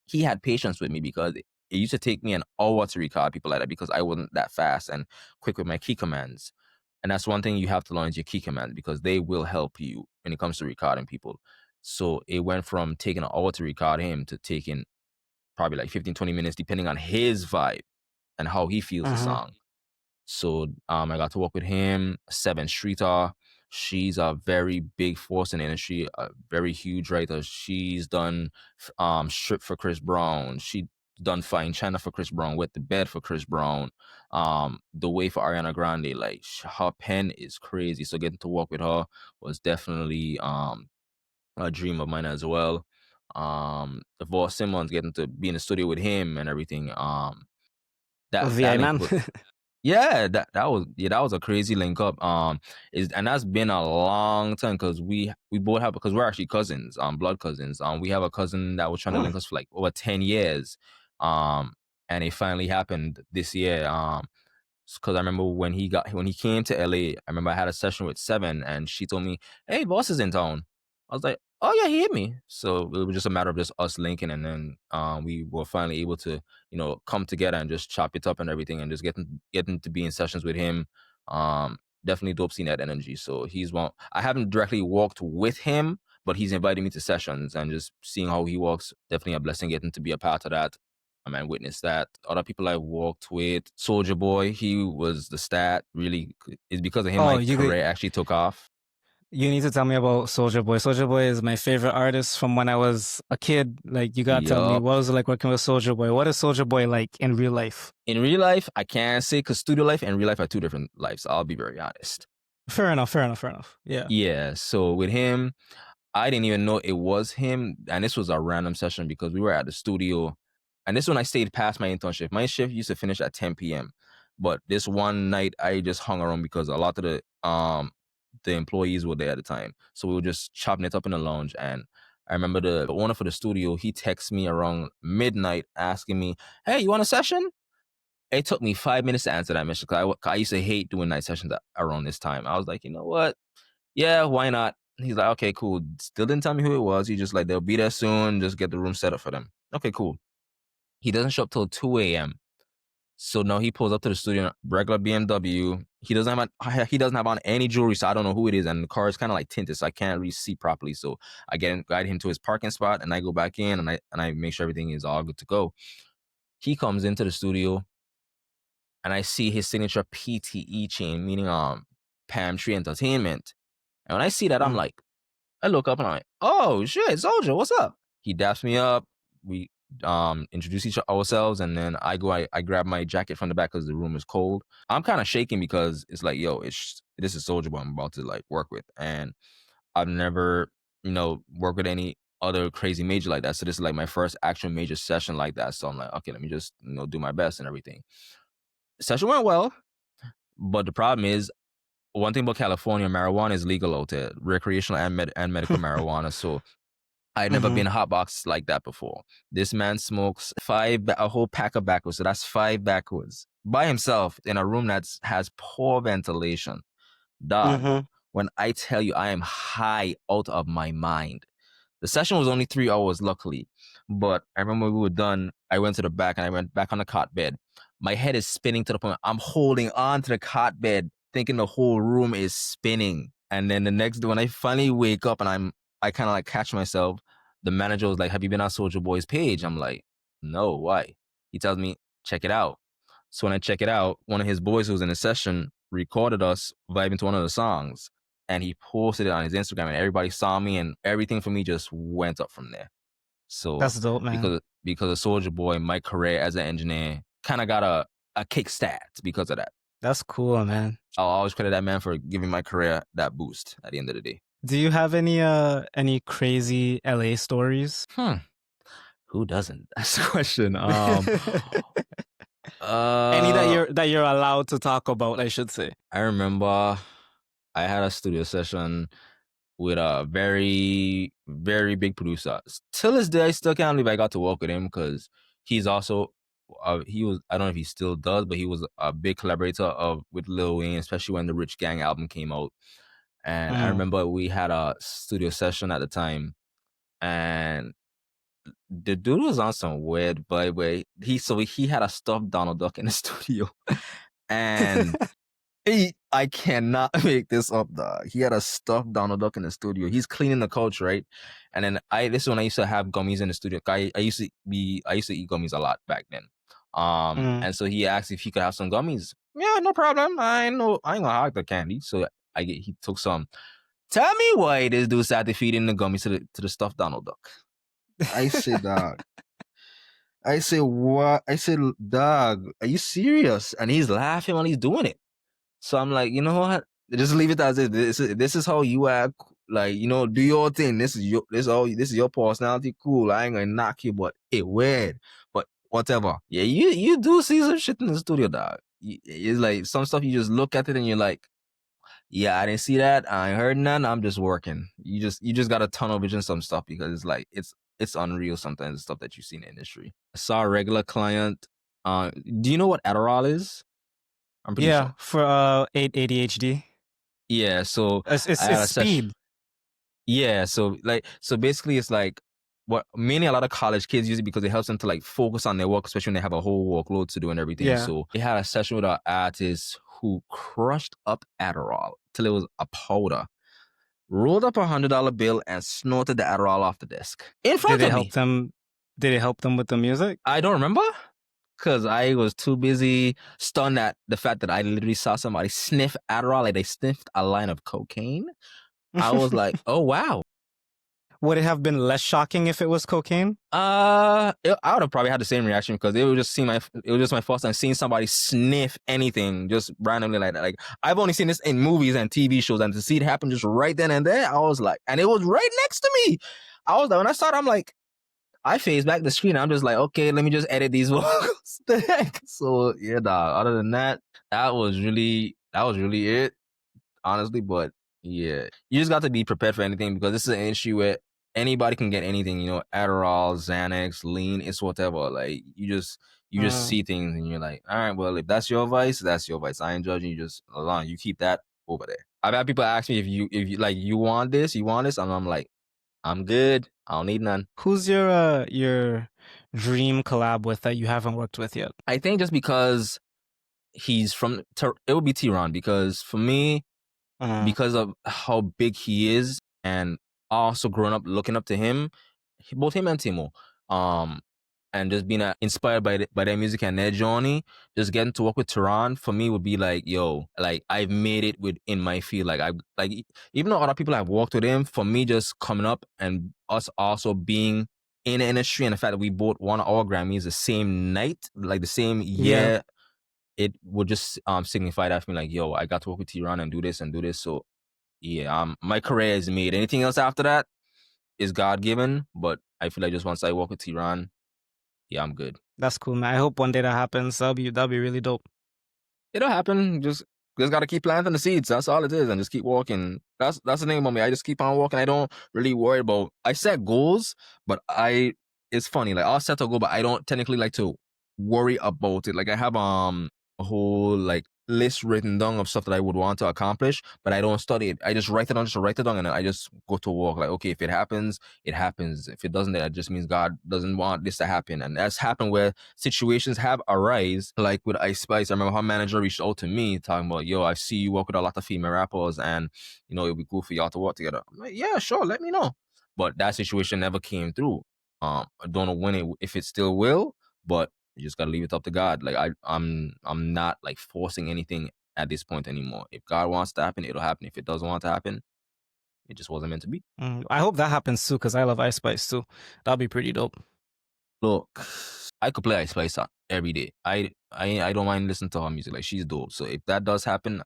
he had patience with me, because it used to take me an hour to record people like that, because I wasn't that fast and quick with my key commands. And that's one thing you have to learn, is your key commands, because they will help you when it comes to recording people. So it went from taking an hour to record him to taking probably like 15, 20 minutes, depending on his vibe and how he feels the song. So I got to work with him. 7 Streeter. She's a very big force in the industry, a very huge writer. She's done Strip for Chris Brown. She done Fine China for Chris Brown, Wet the Bed for Chris Brown, The Way for Ariana Grande. Like, her pen is crazy. So getting to work with her was definitely a dream of mine as well. Divorce Simmons, getting to be in the studio with him and everything. That VI man. Yeah, that was a crazy link up. And that's been a long time, because we both have, because we're actually cousins, blood cousins. We have a cousin that was trying to link us for like over 10 years. And it finally happened this year. Because I remember when he came to LA, I remember I had a session with 7, and she told me, "Hey, boss is in town." I was like, Oh yeah, he hit me. So it was just a matter of just us linking, and then we were finally able to, come together and just chop it up and everything, and just getting to be in sessions with him. Definitely dope seeing that energy. So he's one. I haven't directly walked with him, but he's invited me to sessions, and just seeing how he walks, definitely a blessing getting to be a part of that. And witness that. Other people I walked with, Soulja Boy, he was the stat. Really, it's because of him Oh, my career actually took off. you need to tell me about Soulja Boy. Soulja Boy is my favorite artist from when I was a kid. Like, you gotta tell me, Yup. what was it like working with Soulja Boy? What is Soulja Boy like in real life? In real life, I can't say because studio life and real life are two different lives. I'll be very honest. Fair enough, fair enough, fair enough. Yeah. Yeah. So with him, I didn't even know it was him. And this was a random session because we were at the studio. And this one I stayed past my internship. My shift used to finish at 10 p.m. But this one night I just hung around because a lot of the employees were there at the time. So we were just chopping it up in the lounge. And I remember the owner for the studio, he texted me around midnight asking me, "Hey, you want a session?" It took me 5 minutes to answer that mission because I used to hate doing night sessions around this time. I was like, you know what? Yeah, why not? He's like, okay, cool. Still didn't tell me who it was. He just like, they'll be there soon. Just get the room set up for them. Okay, cool. He doesn't show up till 2 a.m. So now he pulls up to the studio, regular BMW. He doesn't have on any jewelry, so I don't know who it is. And the car is kind of like tinted, so I can't really see properly. So I guide him to his parking spot, and I go back in, and I make sure everything is all good to go. He comes into the studio, and I see his signature PTE chain, meaning Palm Tree Entertainment. And when I see that, I'm Mm. like, I look up and I'm like, oh shit, Soulja, what's up? He daps me up. We introduce ourselves, and then I grab my jacket from the back because the room is cold. I'm kind of shaking because it's like, yo, this is Soulja Boy I'm about to like work with, and I've never worked with any other crazy major like that. So this is like my first actual major session like that. So I'm like, okay, let me just do my best and everything. The session went well, but the problem is, one thing about California, marijuana is legal out there, recreational and medical marijuana. So I'd never Mm-hmm. been hotboxed like that before. This man smokes a whole pack of backwoods. So that's 5 backwoods by himself in a room that has poor ventilation. Dog, Mm-hmm. when I tell you I am high out of my mind. The session was only 3 hours, luckily. But I remember when we were done, I went to the back and I went back on the cot bed. My head is spinning to the point I'm holding on to the cot bed, thinking the whole room is spinning. And then the next day, when I finally wake up and I kind of like catch myself, the manager was like, "Have you been on Soulja Boy's page?" I'm like, "No, why?" He tells me, "Check it out." So when I check it out, one of his boys who was in the session recorded us vibing to one of the songs, and he posted it on his Instagram, and everybody saw me, and everything for me just went up from there. So That's dope, man. because of Soulja Boy, my career as an engineer kind of got a kickstart because of that. That's cool, man. I'll always credit that man for giving my career that boost at the end of the day. Do you have any crazy LA stories? Who doesn't? That's the question. Any that you're allowed to talk about, I should say. I remember I had a studio session with a very, very big producer. Till this day, I still can't believe I got to work with him because he's also, I don't know if he still does, but he was a big collaborator with Lil Wayne, especially when the Rich Gang album came out. And I remember we had a studio session at the time, and the dude was on some weird vibe where he had a stuffed Donald Duck in the studio. And I cannot make this up, dog. He had a stuffed Donald Duck in the studio. He's cleaning the couch, right? And then this is when I used to have gummies in the studio. I used to eat gummies a lot back then. And so he asked if he could have some gummies. Yeah, no problem. I ain't gonna hog the candy. So he took some. Tell me why this dude started feeding the gummies to the stuffed Donald Duck. I said, dog. I said, what? I said, dog, are you serious? And he's laughing while he's doing it. So I'm like, you know what? Just leave it as it. This is how you act. Like, do your thing. This is your personality. Cool. I ain't gonna knock you, but it weird. But whatever. Yeah, you do see some shit in the studio, dog. It's like some stuff you just look at it and you're like, yeah, I didn't see that. I ain't heard none. I'm just working. You just got a tunnel vision some stuff because it's like it's unreal sometimes the stuff that you see in the industry. I saw a regular client. Do you know what Adderall is? I'm pretty sure. For ADHD. Yeah, so It's I had a speed. Yeah, so basically it's like what mainly a lot of college kids use it because it helps them to like focus on their work, especially when they have a whole workload to do and everything. Yeah. So they had a session with an artist who crushed up Adderall till it was a powder, rolled up $100 bill and snorted the Adderall off the desk in Did front it of help me. them? Did it help them with the music? I don't remember because I was too busy stunned at the fact that I literally saw somebody sniff Adderall like they sniffed a line of cocaine. I was like, oh wow. Would it have been less shocking if it was cocaine? I would have probably had the same reaction because it was just my first time seeing somebody sniff anything just randomly like that. Like I've only seen this in movies and TV shows, and to see it happen just right then and there, I was like, and it was right next to me. I was like, when I saw it, I'm like, I phased back the screen. I'm just like, okay, let me just edit these vocals. The heck? So yeah, dog. Other than that, that was really it, honestly. But yeah, you just got to be prepared for anything because this is an industry where anybody can get anything. You know, Adderall, Xanax, lean, it's whatever. Like you just see things and you're like, all right, well, if that's your vice, that's your vice. I ain't judging you. Just along, you keep that over there. I've had people ask me if you like you want this, and I'm like, I'm good. I don't need none. Who's your dream collab with that you haven't worked with yet? I think just because he's it would be T-Ron because for me, because of how big he is and also growing up looking up to him, both him and Timo, and just being inspired by their music and their journey, just getting to work with Tehran for me would be like, yo, like I've made it within my field. Like even though other people have worked with him, for me just coming up and us also being in the industry and the fact that we both won our Grammys the same night, like the same year, it would just signify that for me, like, yo, I got to work with Tehran and do this and do this. So yeah, my career is made. Anything else after that is God given, but I feel like just once I work with Tehran, yeah, I'm good. That's cool, man. I hope one day that happens. That'll be really dope. It'll happen. Just gotta keep planting the seeds. That's all it is, and just keep walking. That's the thing about me. I just keep on walking. I don't really worry about. I set goals, but it's funny. Like I'll set a goal, but I don't technically like to worry about it. Like I have a whole like list written down of stuff that I would want to accomplish, but I don't study it. I just write it down, and then I just go to work. Like, okay, if it happens, it happens. If it doesn't, that just means God doesn't want this to happen. And that's happened where situations have arise, like with Ice Spice. I remember her manager reached out to me talking about, yo, I see you work with a lot of female rappers, and you know it'd be cool for y'all to work together. I'm like, yeah, sure, let me know. But that situation never came through. I don't know when if it still will, but you just gotta leave it up to God. Like I'm not like forcing anything at this point anymore. If God wants to happen, it'll happen. If it doesn't want to happen, it just wasn't meant to be. I hope that happens too, because I love Ice Spice too. That'll be pretty dope. Look, I could play Ice Spice every day. I don't mind listening to her music. Like she's dope. So if that does happen,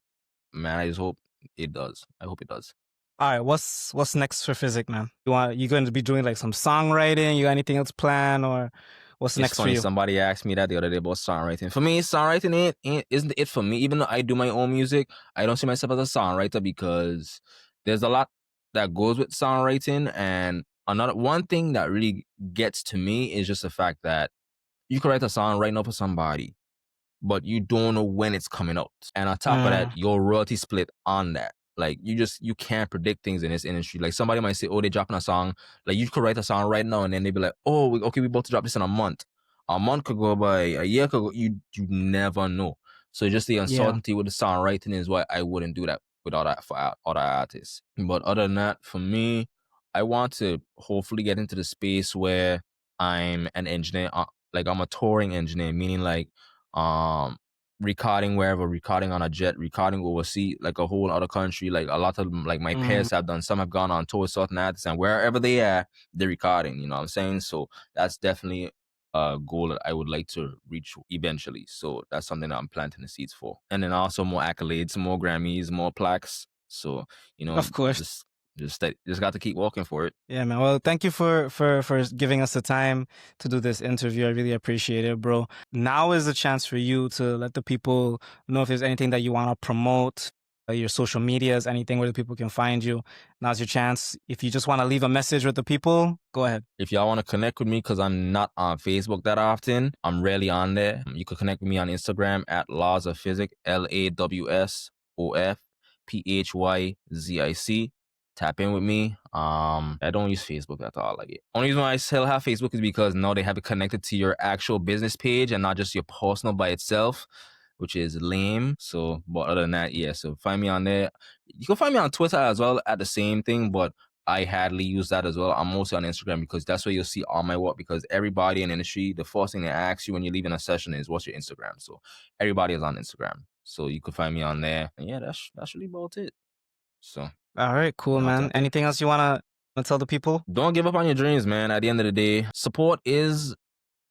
man, I just hope it does. I hope it does. All right, what's next for Physic, man? You going to be doing like some songwriting? You got anything else planned, or what's It's next funny, for you? somebody asked me that the other day about songwriting. For me, songwriting isn't it for me. Even though I do my own music, I don't see myself as a songwriter because there's a lot that goes with songwriting. And one thing that really gets to me is just the fact that you can write a song right now for somebody, but you don't know when it's coming out. And on top of that, your royalty split on that. Like you can't predict things in this industry. Like somebody might say, oh, they're dropping a song. Like you could write a song right now and then they'd be like, oh, okay, we're about to drop this in a month. A month could go by, a year could go, you never know. So just the uncertainty with the songwriting is why I wouldn't do that with other artists. But other than that, for me, I want to hopefully get into the space where I'm an engineer, like I'm a touring engineer, meaning like recording wherever, recording on a jet, recording overseas, like a whole other country. Like a lot of like my peers have done. Some have gone on tour with certain artists, and wherever they are, they're recording. You know what I'm saying? So that's definitely a goal that I would like to reach eventually. So that's something that I'm planting the seeds for. And then also more accolades, more Grammys, more plaques. So you know, of course. Just got to keep walking for it. Yeah, man. Well, thank you for giving us the time to do this interview. I really appreciate it, bro. Now is the chance for you to let the people know if there's anything that you want to promote, your social medias, anything where the people can find you. Now's your chance. If you just want to leave a message with the people, go ahead. If y'all want to connect with me, because I'm not on Facebook that often, I'm rarely on there. You can connect with me on Instagram at Laws of Physic, LAWSOFPHYZIC. tap in with me. I don't use Facebook at all. Like, only reason why I still have Facebook is because now they have it connected to your actual business page and not just your personal by itself, which is lame. So, but other than that, yeah. So find me on there. You can find me on Twitter as well at the same thing, but I hardly use that as well. I'm mostly on Instagram because that's where you'll see all my work. Because everybody in the industry, the first thing they ask you when you're leaving a session is, "What's your Instagram?" So everybody is on Instagram. So you can find me on there. And yeah, that's really about it. So All right, cool, yeah, man. Anything else you wanna tell the people? don't give up on your dreams, man. At the end of the day, support is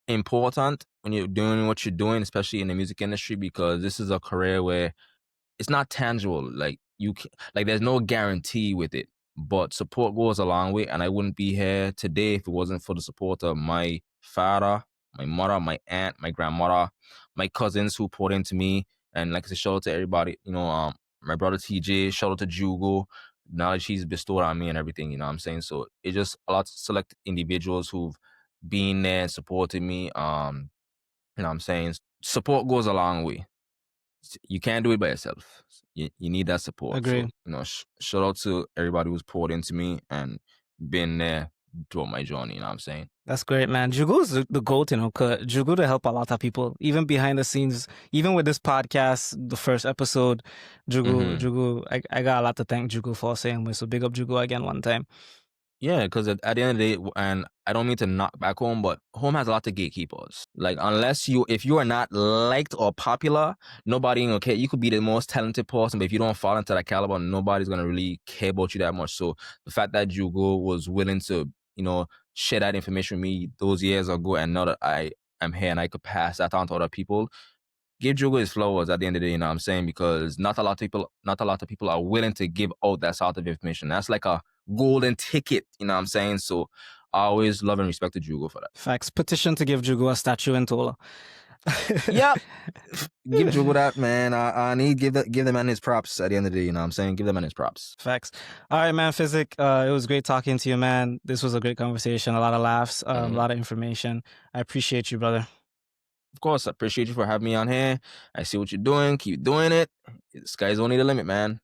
important when you're doing what you're doing, especially in the music industry, because this is a career where it's not tangible. Like there's no guarantee with it, but support goes a long way. And I wouldn't be here today if it wasn't for the support of my father, my mother, my aunt, my grandmother, my cousins who poured into me. And like I said, shout out to everybody. My brother TJ, shout out to Jugo. Knowledge he's bestowed on me and everything. You know what I'm saying? So it's just a lot of select individuals who've been there and supported me. You know what I'm saying? Support goes a long way. You can't do it by yourself. You need that support. Agreed. So, shout out to everybody who's poured into me and been there throughout my journey. You know what I'm saying? That's great, man. Jugo's the GOAT, cause Jugo to help a lot of people, even behind the scenes, even with this podcast, the first episode, Jugo, I got a lot to thank Jugo for saying, so big up Jugo again one time. Yeah, because at the end of the day, and I don't mean to knock back home, but home has a lot of gatekeepers. Like, if you are not liked or popular, nobody gonna care. You could be the most talented person, but if you don't fall into that caliber, nobody's gonna really care about you that much. So the fact that Jugo was willing to, share that information with me those years ago, and know that I am here and I could pass that on to other people, give Jugo his flowers at the end of the day, you know what I'm saying? Because not a lot of people are willing to give out that sort of information. That's like a golden ticket, you know what I'm saying? So I always love and respect Jugo for that. Facts. Petition to give Jugo a statue in Tola. Yep. Give Jugo that, man. I need give the man his props at the end of the day, you know what I'm saying? Give the man his props. Facts. All right, man, Physic. It was great talking to you, man. This was a great conversation, a lot of laughs, a lot of information. I appreciate you, brother. Of course, I appreciate you for having me on here. I see what you're doing. Keep doing it. The sky's only the limit, man.